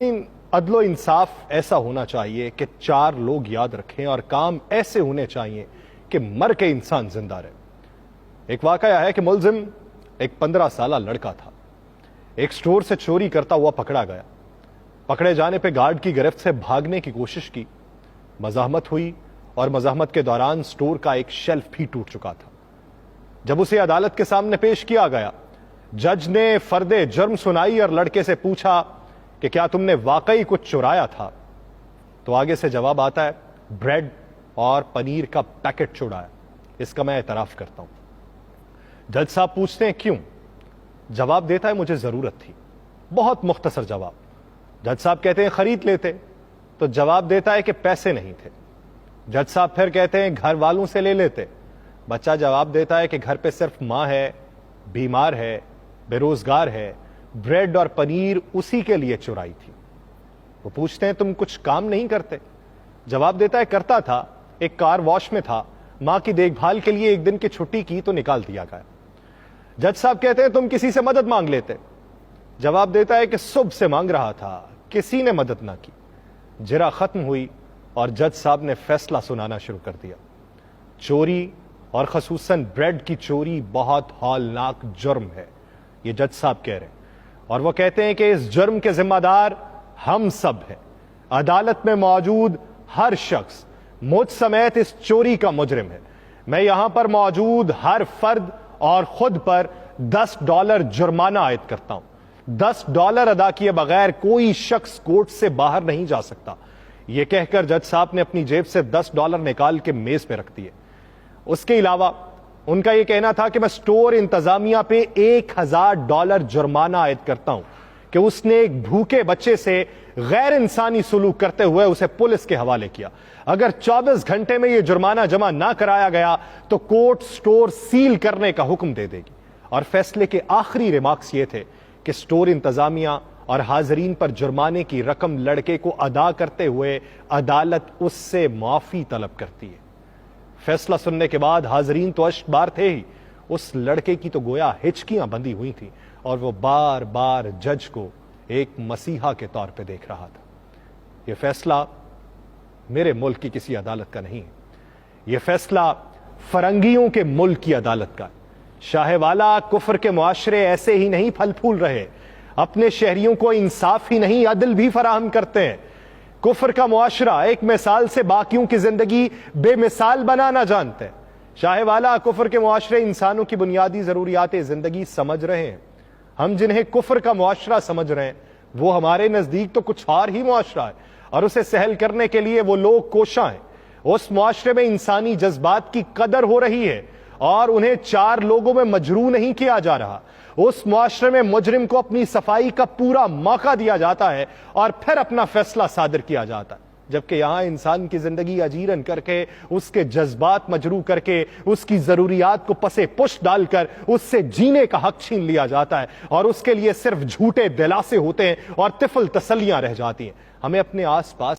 عدل و انصاف ایسا ہونا چاہیے کہ چار لوگ یاد رکھیں اور کام ایسے ہونے چاہیے کہ مر کے انسان زندہ رہے۔ ایک واقعہ ہے کہ ملزم ایک 15 سالہ لڑکا تھا، ایک سٹور سے چوری کرتا ہوا پکڑا گیا۔ پکڑے جانے پہ گارڈ کی گرفت سے بھاگنے کی کوشش کی، مزاحمت ہوئی اور مزاحمت کے دوران سٹور کا ایک شیلف بھی ٹوٹ چکا تھا۔ جب اسے عدالت کے سامنے پیش کیا گیا، جج نے فرد جرم سنائی اور لڑکے سے پوچھا کہ کیا تم نے واقعی کچھ چرایا تھا؟ تو آگے سے جواب آتا ہے بریڈ اور پنیر کا پیکٹ چرایا، اس کا میں اعتراف کرتا ہوں۔ جج صاحب پوچھتے ہیں کیوں؟ جواب دیتا ہے مجھے ضرورت تھی۔ بہت مختصر جواب۔ جج صاحب کہتے ہیں خرید لیتے، تو جواب دیتا ہے کہ پیسے نہیں تھے۔ جج صاحب پھر کہتے ہیں گھر والوں سے لے لیتے۔ بچہ جواب دیتا ہے کہ گھر پہ صرف ماں ہے، بیمار ہے، بے روزگار ہے، بریڈ اور پنیر اسی کے لیے چرائی تھی۔ وہ پوچھتے ہیں تم کچھ کام نہیں کرتے؟ جواب دیتا ہے کرتا تھا، ایک کار واش میں تھا، ماں کی دیکھ بھال کے لیے ایک دن کی چھٹی کی تو نکال دیا گیا۔ جج صاحب کہتے ہیں تم کسی سے مدد مانگ لیتے؟ جواب دیتا ہے کہ صبح سے مانگ رہا تھا، کسی نے مدد نہ کی۔ جرا ختم ہوئی اور جج صاحب نے فیصلہ سنانا شروع کر دیا۔ چوری اور خصوصاً بریڈ کی چوری بہت ہولناک جرم ہے، یہ جج صاحب کہہ رہے ہیں، اور وہ کہتے ہیں کہ اس جرم کے ذمہ دار ہم سب ہیں۔ عدالت میں موجود ہر شخص مجھ سمیت اس چوری کا مجرم ہے۔ میں یہاں پر موجود ہر فرد اور خود پر $10 جرمانہ عائد کرتا ہوں۔ $10 ادا کیے بغیر کوئی شخص کورٹ سے باہر نہیں جا سکتا۔ یہ کہہ کر جج صاحب نے اپنی جیب سے $10 نکال کے میز پہ رکھ دیے۔ اس کے علاوہ ان کا یہ کہنا تھا کہ میں سٹور انتظامیہ پہ $1000 جرمانہ عائد کرتا ہوں کہ اس نے ایک بھوکے بچے سے غیر انسانی سلوک کرتے ہوئے اسے پولیس کے حوالے کیا۔ اگر 24 گھنٹے میں یہ جرمانہ جمع نہ کرایا گیا تو کورٹ سٹور سیل کرنے کا حکم دے دے گی۔ اور فیصلے کے آخری ریمارکس یہ تھے کہ سٹور انتظامیہ اور حاضرین پر جرمانے کی رقم لڑکے کو ادا کرتے ہوئے عدالت اس سے معافی طلب کرتی ہے۔ فیصلہ سننے کے بعد حاضرین تو اشک بار تھے ہی، اس لڑکے کی تو گویا ہچکیاں بندھی ہوئی تھیں اور وہ بار بار جج کو ایک مسیحا کے طور پہ دیکھ رہا تھا۔ یہ فیصلہ میرے ملک کی کسی عدالت کا نہیں ہے، یہ فیصلہ فرنگیوں کے ملک کی عدالت کا ہے۔ شاہ والا کفر کے معاشرے ایسے ہی نہیں پھل پھول رہے، اپنے شہریوں کو انصاف ہی نہیں عدل بھی فراہم کرتے ہیں۔ کفر کا معاشرہ ایک مثال سے باقیوں کی زندگی بے مثال بنانا جانتے ہیں۔ شاہ والا کفر کے معاشرے انسانوں کی بنیادی ضروریات زندگی سمجھ رہے ہیں۔ ہم جنہیں کفر کا معاشرہ سمجھ رہے ہیں وہ ہمارے نزدیک تو کچھ اور ہی معاشرہ ہے، اور اسے سہل کرنے کے لیے وہ لوگ کوشاں ہیں۔ اس معاشرے میں انسانی جذبات کی قدر ہو رہی ہے اور انہیں 4 لوگوں میں مجروح نہیں کیا جا رہا۔ اس معاشرے میں مجرم کو اپنی صفائی کا پورا موقع دیا جاتا ہے اور پھر اپنا فیصلہ صادر کیا جاتا ہے، جبکہ یہاں انسان کی زندگی اجیرن کر کے، اس کے جذبات مجروح کر کے، اس کی ضروریات کو پسے پشت ڈال کر اس سے جینے کا حق چھین لیا جاتا ہے، اور اس کے لیے صرف جھوٹے دلاسے ہوتے ہیں اور طفل تسلیاں رہ جاتی ہیں۔ ہمیں اپنے آس پاس